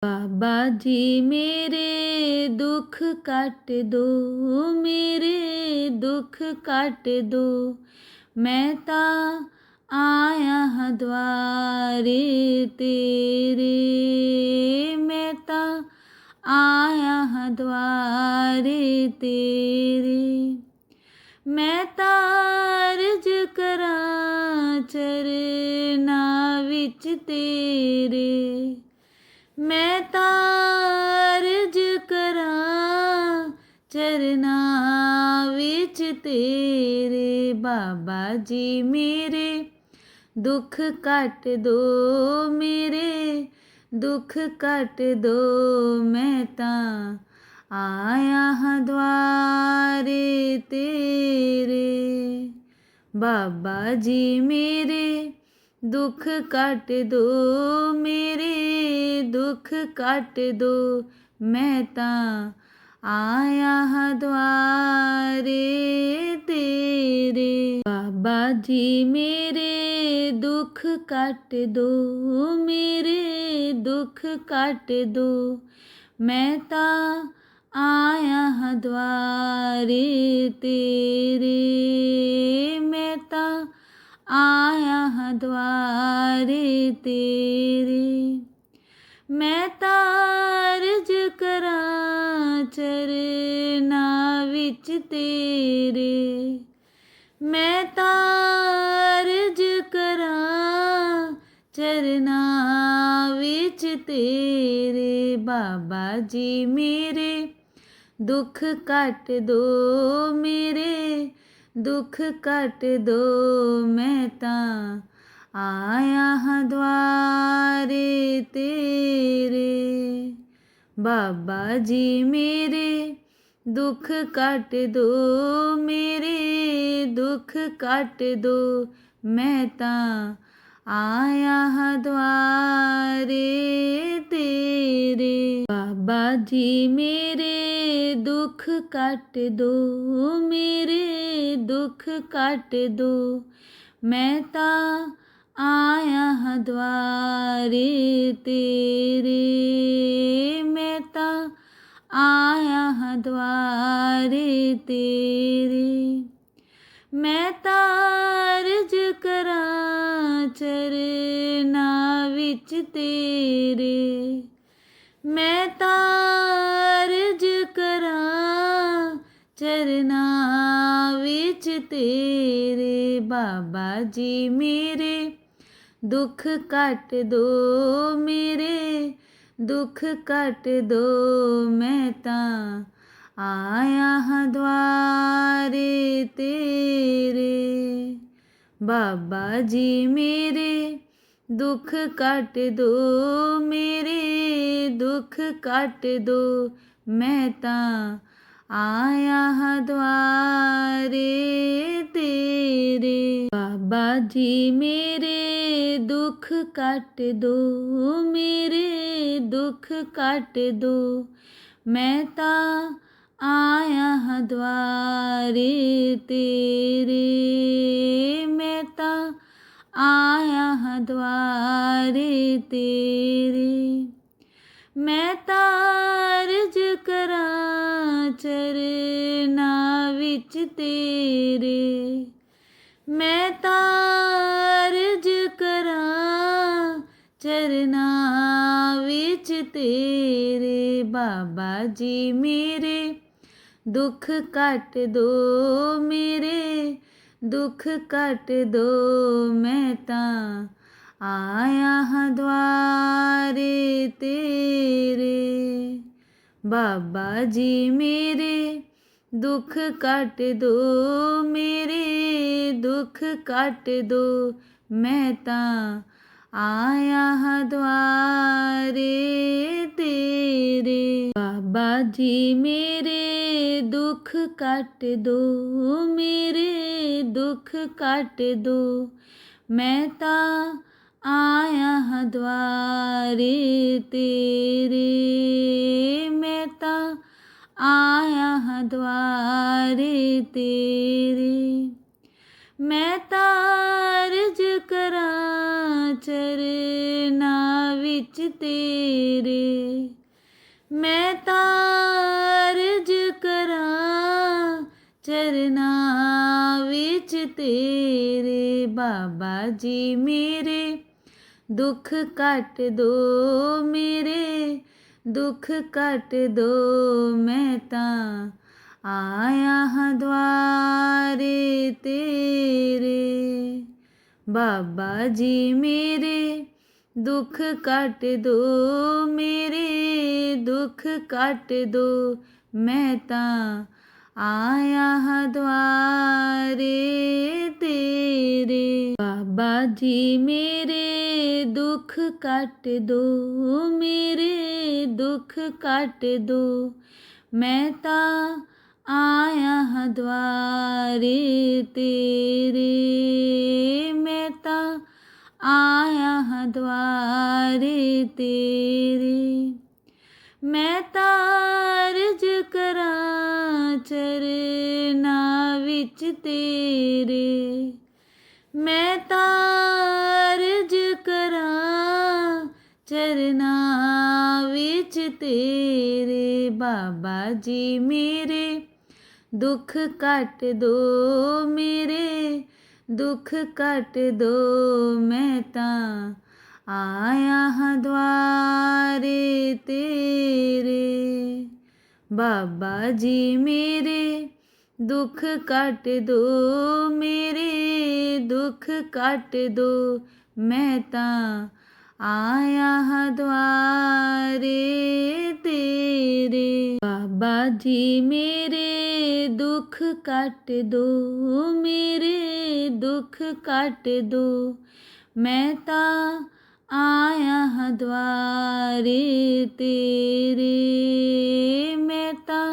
बाबा जी मेरे दुख काट दो, मेरे दुख काट दो। मैं ता आया हाँ द्वारे तेरे, मैं ता आया हाँ द्वारे तेरे। मैं तारज करां चरनां विच तेरे, मैं तारज करां चरनां विच तेरे। बाबा जी मेरे दुख काट दो, मेरे दुख काट दो। मैं तां आया हाँ द्वारे तेरे। बाबा जी मेरे दुख काट दो, मेरे दुख काट दो। मैं तां आया हाँ द्वारे तेरे। बाबा जी मेरे दुख काट दो, मेरे दुख काट दो। मैं तां आया हाँ द्वारे तेरे, मैं तां आया हाँ द्वारे तेरे। मैं तारज करां चरनां विच तेरे, मैं तारज करां चरनां विच तेरे। बाबा जी मेरे दुख काट दो, मेरे दुख काट दो। मैं तां आया हाँ द्वारे तेरे। बाबा जी मेरे दुख काट दो, मेरे दुख काट दो। मैं तां आया हाँ द्वारे तेरे। बाबा जी मेरे दुख काट दो, मेरे दुख काट दो। मैं तां आया हाँ द्वारे तेरे, मैं तां आया हाँ द्वारे तेरे। मैं तारज करां चरनां विच तेरे, मैं तारज करां चरनां विच तेरे। बाबा जी मेरे दुख काट दो, मेरे दुख काट दो। मैं तां आया हाँ द्वारे तेरे। बाबा जी मेरे दुख काट दो, मेरे दुख काट दो। मैं तां आया हाँ द्वारे तेरे। बाबा जी मेरे दुख काट दो, मेरे दुख काट दो। मैं तां आया हाँ द्वारे तेरे, मैं तां आया हाँ द्वारे तेरे। मैं तारज करां चरनां विच तेरे, मैं तारज करां चरनां विच तेरे। बाबा जी मेरे दुख काट दो, मेरे दुख काट दो। मैं तां आया हाँ द्वारे तेरे। बाबा जी मेरे दुख काट दो, मेरे दुख काट दो। मैं तां आया हाँ द्वारे तेरे। बाबा जी मेरे दुख काट दो, मेरे दुख काट दो। मैं तां आया हाँ द्वारे तेरे, मैं तां आया हाँ द्वारे तेरे। मैं तारज करां चरनां विच तेरे, मैं तारज करां चरनां विच तेरे। बाबा जी मेरे दुख कट दो, मेरे दुख कट दो, मैं तां आया हां द्वारे तेरे। बाबा जी मेरे दुख कट दो, मेरे दुख कट दो, मैं तां आया हां द्वारे तेरे। बाबा जी मेरे दुख कट दो, मेरे दुख कट दो, मैं तां आया हां द्वारे तेरे। मैं तां आया हां द्वारे तेरे। मैं तारज करां चरनां विच तेरे, मैं तारज करां चरनां विच तेरे। बाबा जी मेरे दुख कट दो, मेरे दुख कट दो, मैं तां आया हां द्वारे तेरे। बाबा जी मेरे दुख कट दो, मेरे दुख कट दो, मैं तां आया हां द्वारे तेरे। बाबा जी मेरे दुख कट दो, मेरे दुख कट दो, मैं तां आया हां द्वारे तेरे। मैं तां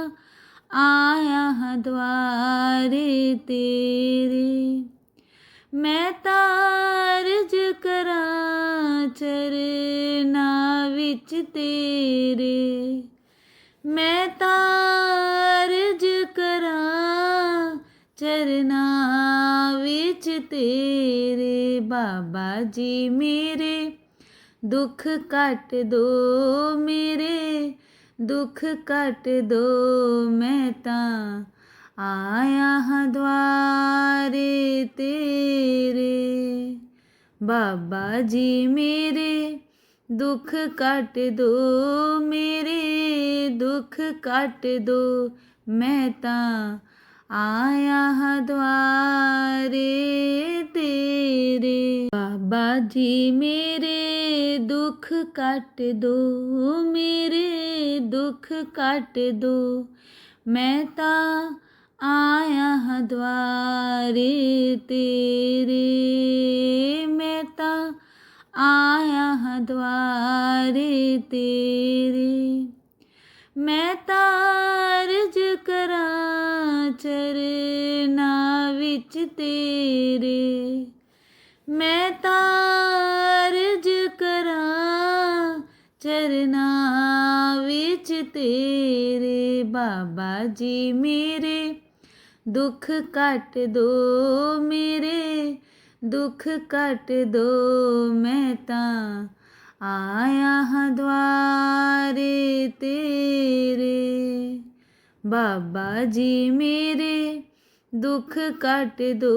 आया हां द्वारे तेरे। मैं तारज करां चरनां विच तेरे, मैं तारज करां चरनां विच तेरे। बाबा जी मेरे दुख कट दो, मेरे दुख कट दो, मैं तां आया हां द्वारे तेरे। बाबा जी मेरे दुख कट दो, मेरे दुख कट दो, मैं तां आया हां द्वारे तेरे। बाबा जी मेरे दुख कट दो, मेरे दुख कट दो, मैं तां आया हां द्वारे तेरे। मैं तां आया हां द्वारे तेरे। मैं तारज करां चरनां विच तेरे, मैं तारज करां चरनां विच तेरे। बाबा जी मेरे दुख कट दो, मेरे दुख कट दो, मैं तां आया हां द्वारे तेरे। बाबा जी मेरे दुख कट दो,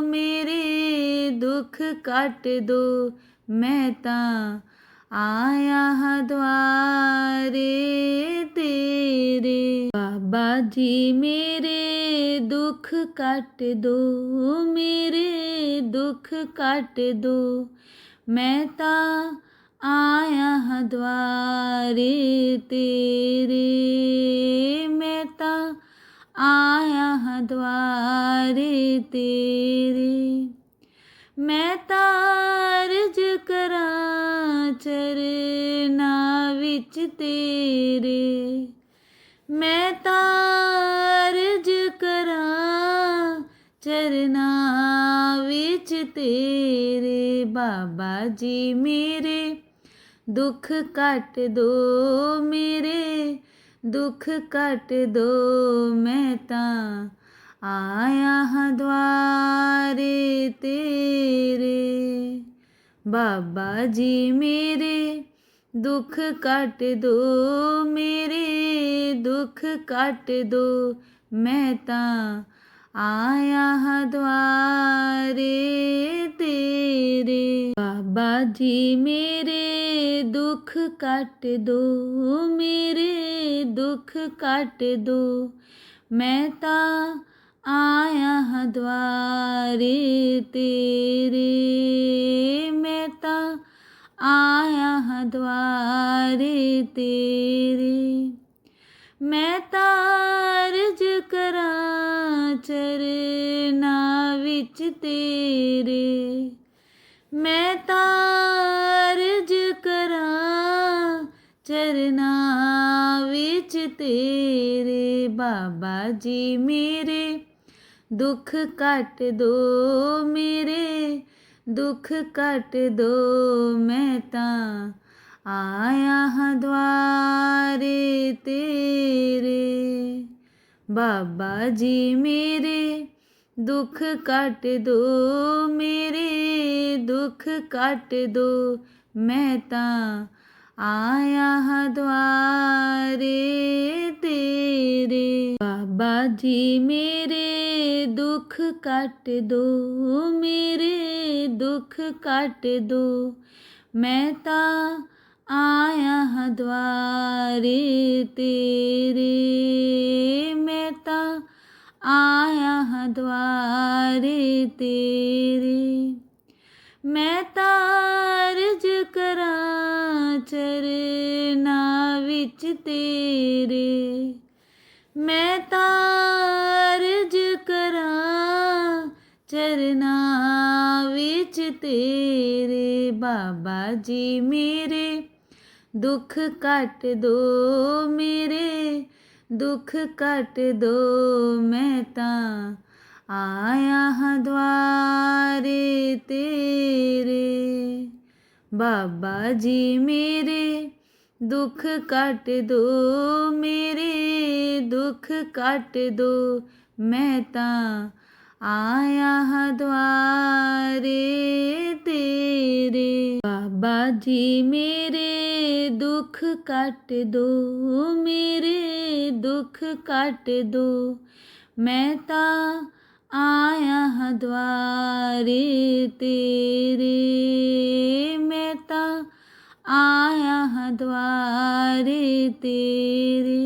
मेरे दुख कट दो, मैं तां आया हां द्वारे तेरे। बाबा जी मेरे दुख कट दो, मेरे दुख कट दो, मैं तां आया हां द्वारे तेरे। मैं तां आया हां द्वारे तेरे। मैं तारज करां चरनां विच तेरे, मैं तारज करां चरनां विच तेरे। बाबा जी मेरे दुख कट दो, मेरे दुख कट दो, मैं तां आया हाँ द्वारे तेरे। बाबा जी मेरे दुख काट दो, मेरे दुख काट दो, मैं तां आया हाँ द्वारे तेरे। बाबा जी मेरे दुख काट दो, मेरे दुख काट दो, मैं तां आया हाँ द्वारे तेरे। मैं तां आया हाँ द्वारे तेरे। मैं तां अर्ज करां चरनां विच तेरे। मैं तां अर्ज करां चरनां विच तेरे। बाबा जी मेरे दुख काट दो, मेरे दुख काट दो, मैं तां आया हाँ द्वारे तेरे। बाबा जी मेरे दुख काट दो, मेरे दुख काट दो, मैं तां आया हाँ द्वारे तेरे। बाबा जी मेरे दुख काट दो, मेरे दुख काट दो, मैं तां आया हाँ द्वारे तेरे। मैं तां आया हाँ द्वारे तेरे। मैं तां अर्ज करां चरनां विच तेरे। मैं तां अर्ज करां चरनां विच तेरे। बाबा जी मेरे दुख काट दो, मेरे दुख काट दो, मैं तां आया हाँ द्वारे तेरे। बाबा जी मेरे दुख काट दो, मेरे दुख काट दो, मैं तां आया हाँ द्वारे तेरे। बाबा जी मेरे दुख काट दो, मेरे दुख काट दो, मैं तां आया हाँ द्वारे तेरे। मैं तां आया हाँ द्वारे तेरे।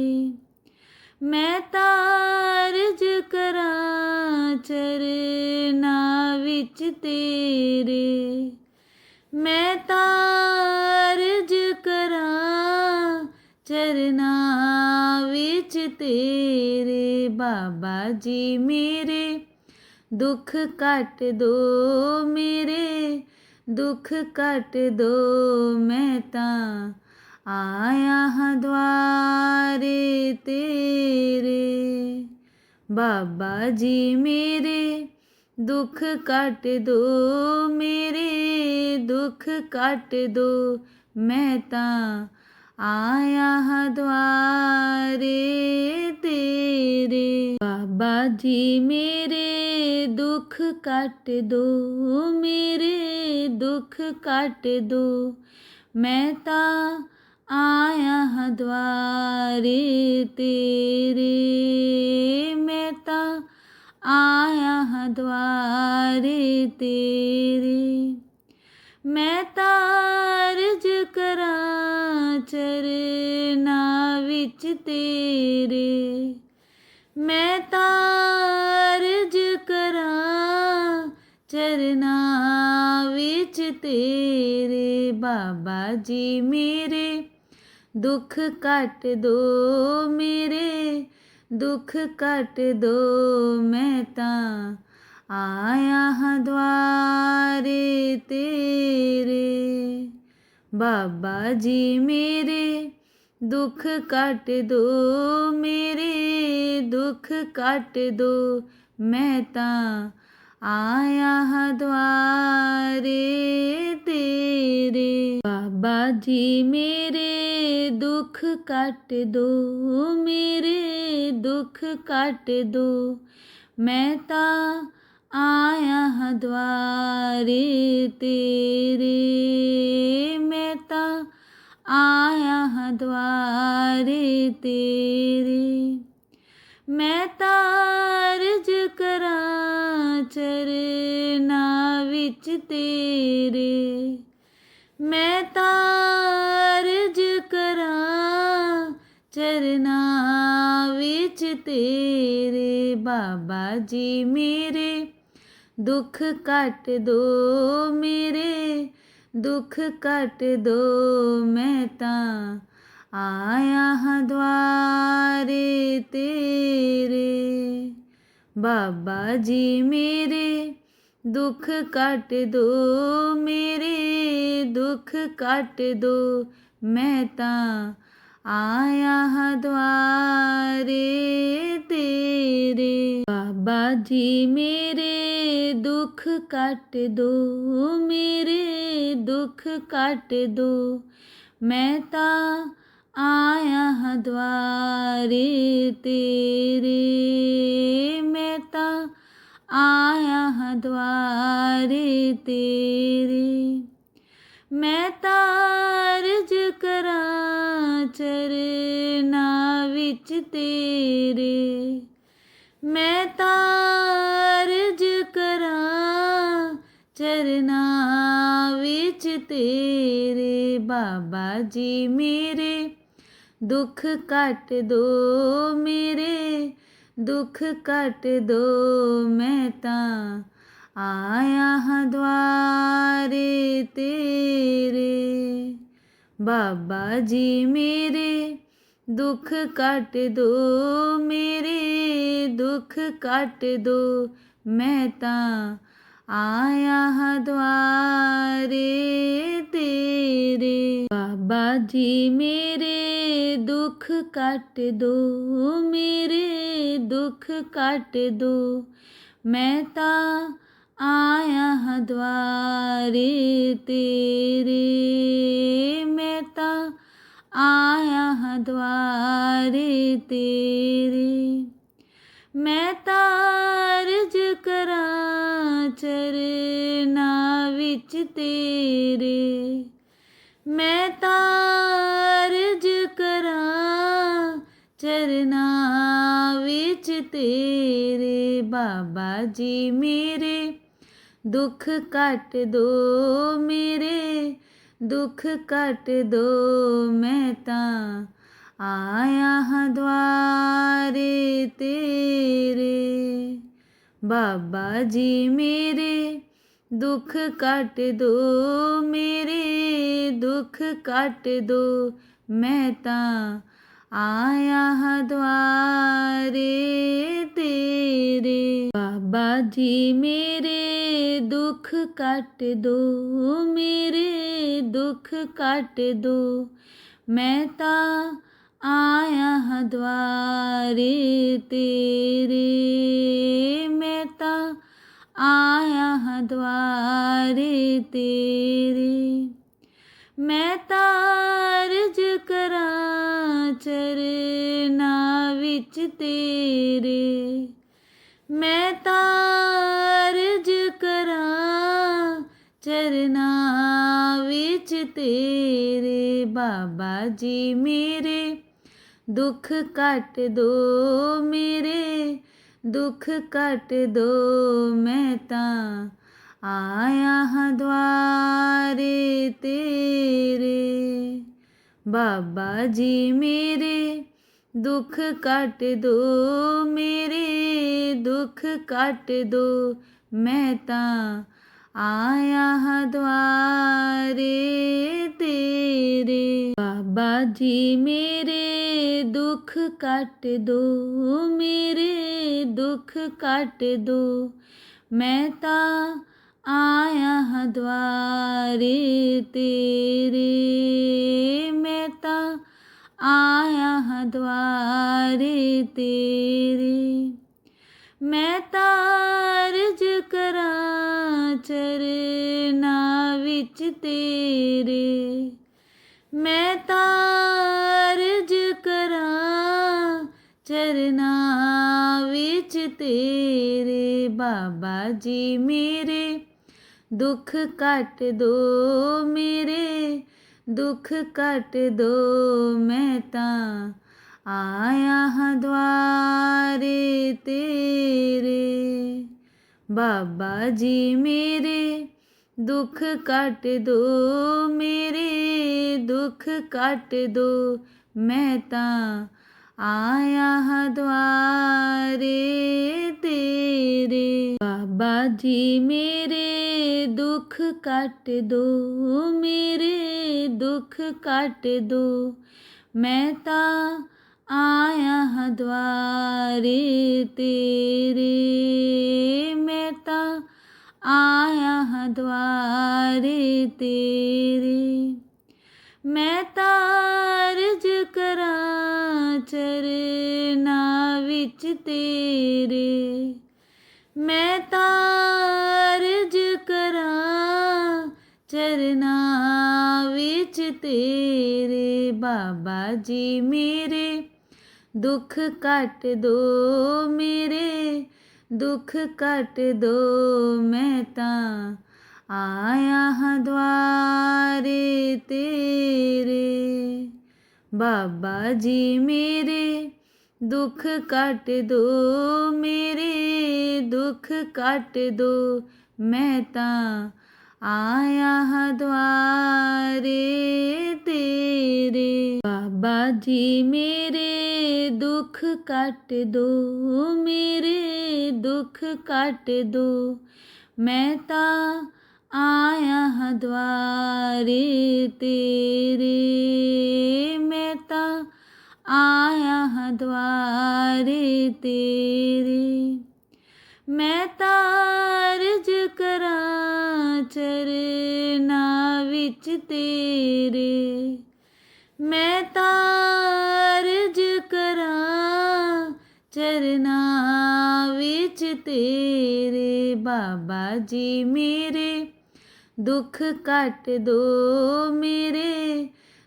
मैं तां अर्ज करां चरनां विच तेरे। मैं तां अर्ज करां चरनां विच तेरे। बाबा जी मेरे दुख काट दो, मेरे दुख काट दो, मैं तां आया हाँ द्वारे तेरे। बाबा जी मेरे दुख काट दो, मेरे दुख काट दो, मैं तां आया हाँ द्वारे तेरे। बाबा जी मेरे दुख काट दो, मेरे दुख काट दो, मैं तां आया हाँ द्वारे तेरे। मैं तां आया हाँ द्वारे तेरे। मैं तां अर्ज करां चरनां विच तेरे। मैं तां अर्ज करां चरनां विच तेरे। बाबा जी मेरे दुख काट दो, मेरे दुख काट दो, मैं तां आया हाँ द्वारे तेरे। बाबा जी मेरे दुख काट दो, मेरे दुख काट दो, मैं तां आया हाँ द्वारे तेरे। बाबा जी मेरे दुख काट दो, मेरे दुख काट दो, मैं तां आया हां द्वारे तेरे, मैं तां आया हां द्वारे तेरे। मैं तां अर्ज करां चरनां विच तेरे, मैं तां अर्ज करां चरनां विच तेरे। बाबा जी मेरे दुख कट दो, मेरे दुख कट दो। मैं तां आया हां द्वारे तेरे। बाबा जी मेरे दुख कट दो, मेरे दुख कट दो। मैं तां आया हां द्वारे तेरे। बाबा जी मेरे दुख कट दो, मेरे दुख कट दो। मैं तां आया हां द्वारे तेरे, मैं तां आया हां द्वारे तेरे। मैं तां अर्ज करां चरनां विच तेरे, मैं तां अर्ज करां चरनां विच तेरे। बाबा जी मेरे दुख कट दो, मेरे दुख कट दो। मैं तां आया हां द्वारे तेरे। बाबा जी मेरे दुख कट दो, मेरे दुख कट दो। मैं तां आया हां द्वारे तेरे। बाबा जी मेरे दुख कट दो, मेरे दुख कट दो। मैं तां आया हां द्वारे तेरे, मैं तां आया हां द्वारे तेरे। मैं तां अर्ज करां चरनां विच तेरे, मैं तां अर्ज करां चरनां विच तेरे। बाबा जी मेरे दुख कट दो, मेरे दुख कट दो। मैं तां आया हां द्वारे तेरे। बाबा जी मेरे दुख कट दो, मेरे दुख कट दो। मैं तां आया हां द्वारे तेरे। बाबा जी मेरे दुख कट दो, मेरे दुख कट दो। मैं तां आया हां द्वारे तेरे, मैं तां आया हां द्वारे तेरे। मैं तां अर्ज करां चरनां विच तेरे, मैं तां अर्ज करां चरनां विच तेरे। बाबा जी मेरे दुख कट दो, मेरे दुख कट दो। मैं तां आया हां द्वारे तेरे। बाबा जी मेरे दुख कट दो, मेरे दुख कट दो। मैं तां आया हां द्वारे तेरे। बाबा जी मेरे दुख कट दो, मेरे दुख कट दो। मैं तां आया हां द्वारे तेरे, मैं तां आया हां द्वारे तेरे। मैं तां अर्ज करां चरनां विच तेरे, मैं तां अर्ज करां चरनां विच तेरे। बाबा जी मेरे दुख काट दो मेरे दुख काट दो मैं तां आया हाँ द्वारे तेरे बाबा जी मेरे दुख काट दो मेरे दुख काट दो मैं तां आया हाँ द्वारे तेरे बाबा जी मेरे दुख काट दो मेरे दुख काट दो मैं तां आया हाँ द्वारे तेरे मैं तां आया हाँ द्वारे तेरे मैं तां अर्ज करां चरनां विच तेरे मैं तां अर्ज करां चरनां विच तेरे बाबा जी मेरे दुख काट दो मेरे दुख काट दो मैं तां आया हाँ द्वारे तेरे बाबा जी मेरे दुख काट दो मेरे दुख काट दो मैं तां आया हाँ द्वारे तेरे बाबा जी मेरे दुख काट दो मेरे दुख काट दो मैं तां आया हाँ द्वारे तेरे मैं तां आया हाँ द्वारे तेरे मैं तां अर्ज करां चरनां विच तेरे मैं तां अर्ज करां चरनां विच तेरे बाबा जी मेरे दुख काट दो मेरे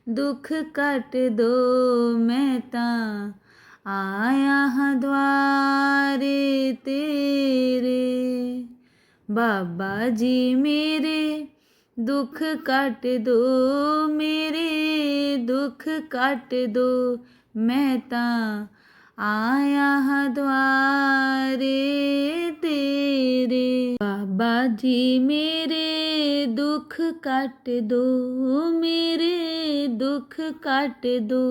दुख काट दो मैं तां आया हाँ द्वारे तेरे बाबा जी मेरे दुख काट दो मेरे दुख काट दो मैं तां आया हाँ द्वारे तेरे बाबा जी मेरे दुख काट दो मेरे दुख काट दो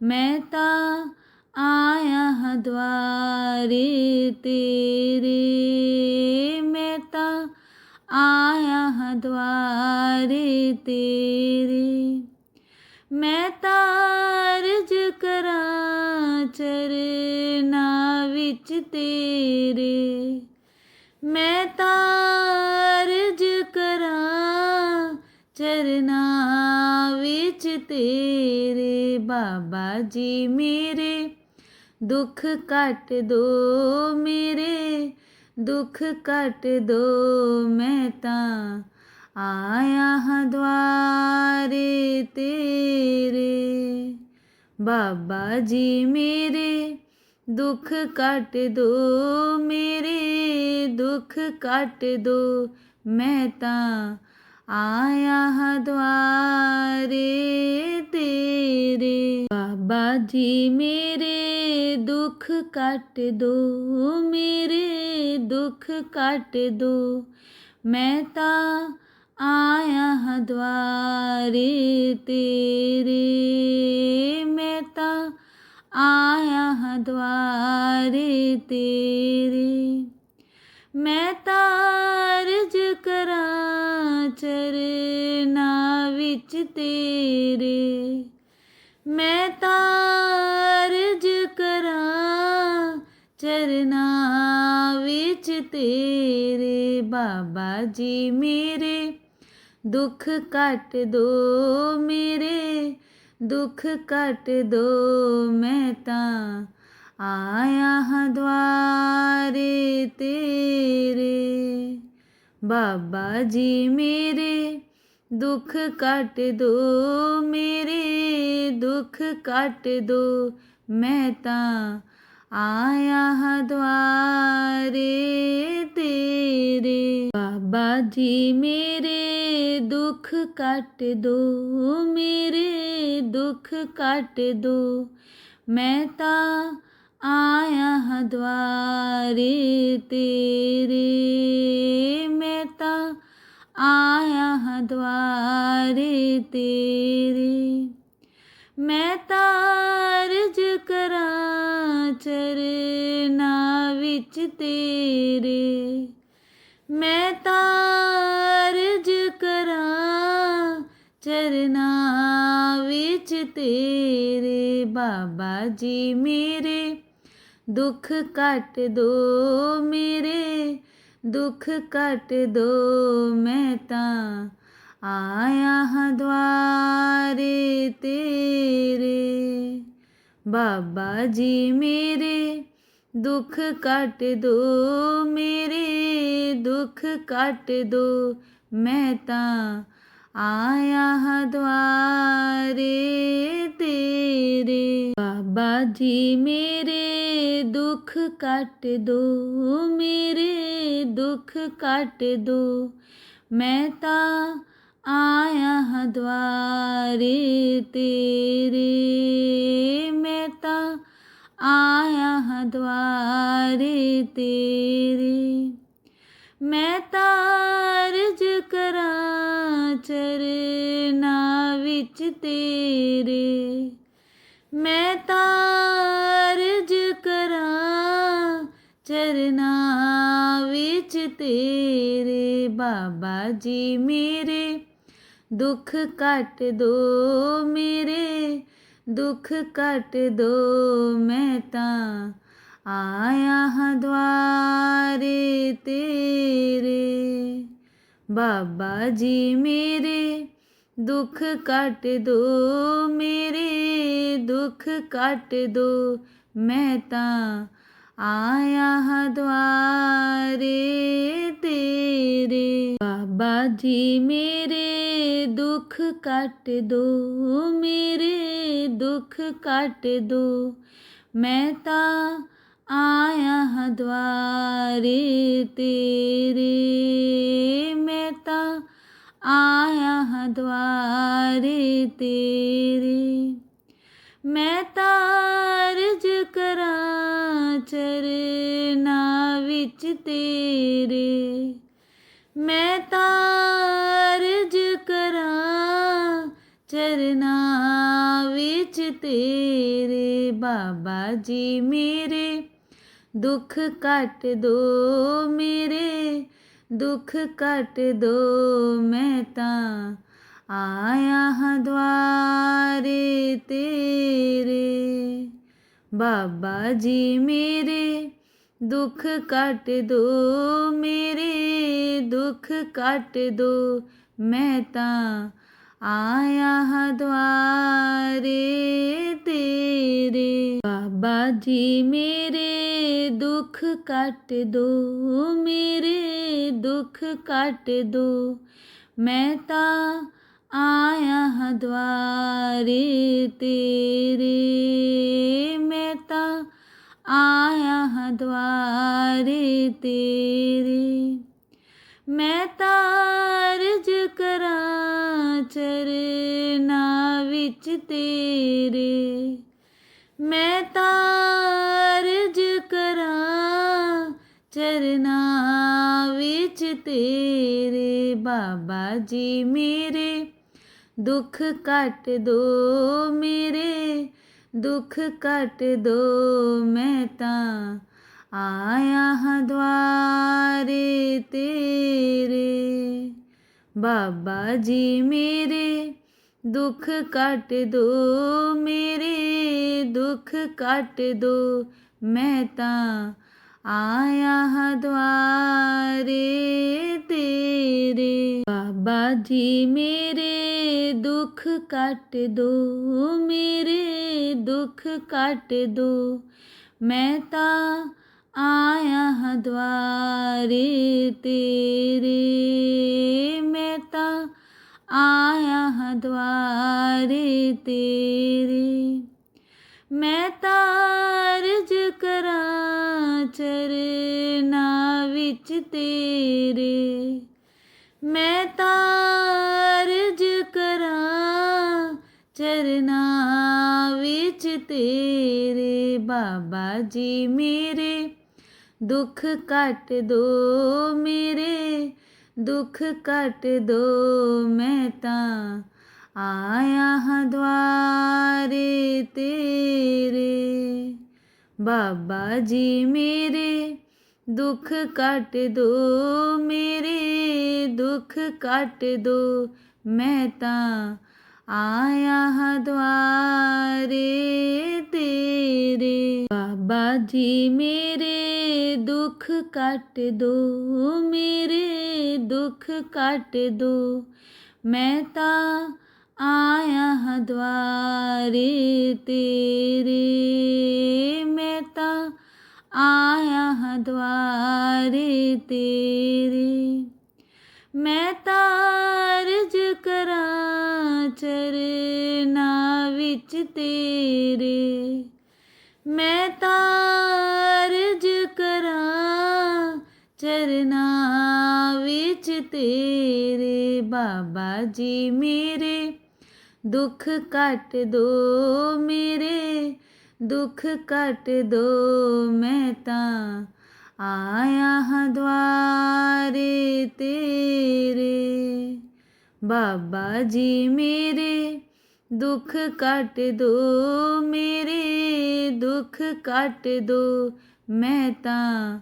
मैं तां आया हाँ द्वारे तेरे मैं तां आया हाँ द्वारे तेरे मैं तां अर्ज करां चरनां विच तेरे मैं तां अर्ज करां चरनां विच तेरे बाबा जी मेरे दुख काट दो मेरे दुख काट दो मैं तां आया हाँ द्वारे तेरे बाबा जी मेरे दुख काट दो मेरे दुख काट दो मैं तां आया हाँ द्वारे तेरे बाबा जी मेरे दुख काट दो मेरे दुख काट दो मैं तां आया हाँ द्वारे तेरे मैं तां आया हाँ द्वारे तेरे मैं तां अर्ज करां चरनां विच तेरे मैं तां अर्ज करां चरनां विच तेरे बाबा जी मेरे दुख काट दो मेरे दुख काट दो मैं तां आया हाँ द्वारे तेरे बाबा जी मेरे दुख काट दो मेरे दुख काट दो मैं तां आया हाँ द्वारे तेरे। बाबा जी मेरे दुख काट दो, मेरे दुख काट दो, मैं ता आया हाँ द्वारे तेरे, मैं ता आया हाँ द्वारे तेरे। मैं तारज करां चरनां विच तेरे, मैं तारज करां चरनां विच तेरे। बाबा जी मेरे दुख काट दो, मेरे दुख काट दो, मैं तां आया हाँ द्वारे तेरे। बाबा जी मेरे दुख काट दो, मेरे दुख काट दो, मैं तां आया हाँ द्वारे तेरे। बाबा जी मेरे दुख काट दो, मेरे दुख काट दो, मैं तां आया हाँ द्वारे तेरे, मैं तां आया हाँ द्वारे तेरे। मैं तारज करां चरनां विच तेरे, मैं तारज करां चरनां विच तेरे। बाबा जी मेरे दुख काट दो, मेरे दुख काट दो, मैं तां आया हाँ द्वारे तेरे। बाबा जी मेरे दुख काट दो, मेरे दुख काट दो, मैं तां आया हाँ द्वारे तेरे। बाबा जी मेरे दुख काट दो, मेरे दुख काट दो, मैं तां आया हाँ द्वारे तेरे, मैं तां आया हाँ द्वारे तेरे। मैं तारज करां चरनां विच तेरे, मैं तारज करां चरनां विच तेरे। बाबा जी मेरे दुख काट दो, मेरे दुख काट दो, मैं तां आया हाँ द्वारे तेरे। बाबा जी मेरे दुख काट दो, मेरे दुख काट दो, मैं तां आया हाँ द्वारे तेरे। बाबा जी मेरे दुख काट दो, मेरे दुख काट दो, मैं तां आया हाँ द्वारे तेरे, मैं तां आया हाँ द्वारे तेरे। मैं तारज करां चरनां विच तेरे, मैं तारज करां चरनां विच तेरे। बाबा जी मेरे दुख काट दो, मेरे दुख काट दो, मैं तां आया हाँ द्वारे तेरे। बाबा जी मेरे दुख काट दो, मेरे दुख काट दो, मैं तां आया हाँ द्वारे तेरे। बाबा जी मेरे दुख काट दो, मेरे दुख काट दो, मैं तां आया हाँ द्वारे तेरे, मैं तां आया हाँ द्वारे तेरे। मैं तारज करां ਚਰਨਾਂ ਵਿੱਚ ਤੇਰੇ। ਮੈਂ ਤਾਂ ਅਰਜ਼ ਕਰਾਂ ਚਰਨਾਂ ਵਿੱਚ ਤੇਰੇ। ਬਾਬਾ ਜੀ ਮੇਰੇ ਦੁੱਖ ਕੱਟ ਦੋ, ਮੇਰੇ ਦੁੱਖ ਕੱਟ ਦੋ। ਮੈਂ ਤਾਂ ਆਇਆ ਹਾਂ ਦੁਆਰੇ ਤੇਰੇ। ਬਾਬਾ ਜੀ ਮੇਰੇ ਦੁੱਖ ਕੱਟ ਦੋ, ਮੇਰੇ ਦੁੱਖ ਕੱਟ ਦੋ। ਮੈਂ ਤਾਂ ਆਇਆ ਹਾਂ ਦੁਆਰੇ ਤੇਰੇ। ਬਾਬਾ ਜੀ ਮੇਰੇ ਦੁੱਖ ਕੱਟ ਦੋ, ਮੇਰੇ ਦੁੱਖ ਕੱਟ ਦੋ। ਮੈਂ ਤਾਂ ਆਇਆ ਹਾਂ ਦੁਆਰੇ ਤੇਰੇ। ਮੈਂ ਤਾਂ ਆਇਆ ਹਾਂ ਦੁਆਰੇ ਤੇਰੇ। ਮੈਂ ਤਾਂ ਅਰਜ਼ ਕਰਾਂ ਚਰਨਾਂ ਵਿੱਚ ਤੇਰੇ। ਮੈਂ ਤਾਂ ਅਰਜ਼ ਕਰਾਂ ਚਰਨਾਂ ਵਿੱਚ ਤੇਰੇ। ਬਾਬਾ ਜੀ ਮੇਰੇ ਦੁੱਖ ਕੱਟ ਦੋ, ਮੇਰੇ ਦੁੱਖ ਕੱਟ ਦੋ। ਮੈਂ ਤਾਂ ਆਇਆ ਹਾਂ ਦੁਆਰੇ ਤੇਰੇ। ਬਾਬਾ ਜੀ ਮੇਰੇ ਦੁੱਖ ਕੱਟ ਦੋ, ਮੇਰੇ ਦੁੱਖ ਕੱਟ ਦੋ। ਮੈਂ ਤਾਂ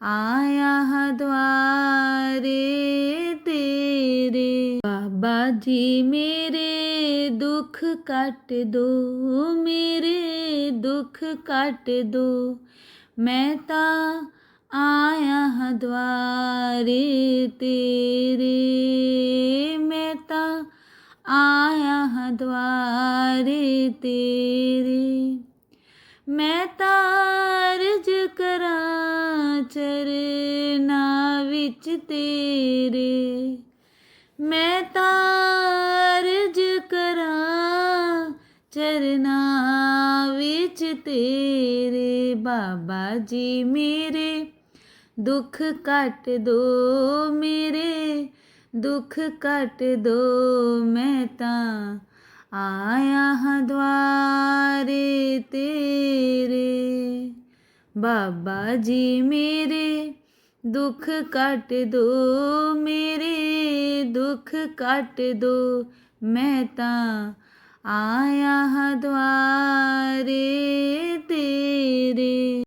ਆਇਆ ਹਾਂ ਦੁਆਰੇ ਤੇਰੇ। ਬਾਬਾ ਜੀ ਮੇਰੇ ਦੁੱਖ ਕੱਟ ਦੋ, ਮੇਰੇ ਦੁੱਖ ਕੱਟ ਦੋ। ਮੈਂ ਤਾਂ ਆਇਆ ਹਾਂ ਦੁਆਰੇ ਤੇਰੇ। ਮੈਂ ਤਾਂ ਆਇਆ ਹਾਂ ਦੁਆਰੇ ਤੇਰੇ। ਮੈਂ ਤਾਂ ਅਰਜ਼ ਕਰਾਂ ਚਰਨਾਂ ਵਿੱਚ ਤੇਰੇ। ਮੈਂ ਤਾਂ ਅਰਜ਼ ਕਰਾਂ ਚਰਨਾਂ ਵਿੱਚ ਤੇਰੇ। ਬਾਬਾ ਜੀ ਮੇਰੇ ਦੁੱਖ ਕੱਟ ਦੋ, ਮੇਰੇ ਦੁੱਖ ਕੱਟ ਦੋ। ਮੈਂ ਤਾਂ ਆਇਆ ਹਾਂ ਦੁਆਰੇ ਤੇਰੇ। ਬਾਬਾ ਜੀ ਮੇਰੇ ਦੁੱਖ ਕੱਟ ਦੋ, ਮੇਰੇ ਦੁੱਖ ਕੱਟ ਦੋ। ਮੈਂ ਤਾਂ ਆਇਆ ਹਾਂ ਦੁਆਰੇ ਤੇਰੇ।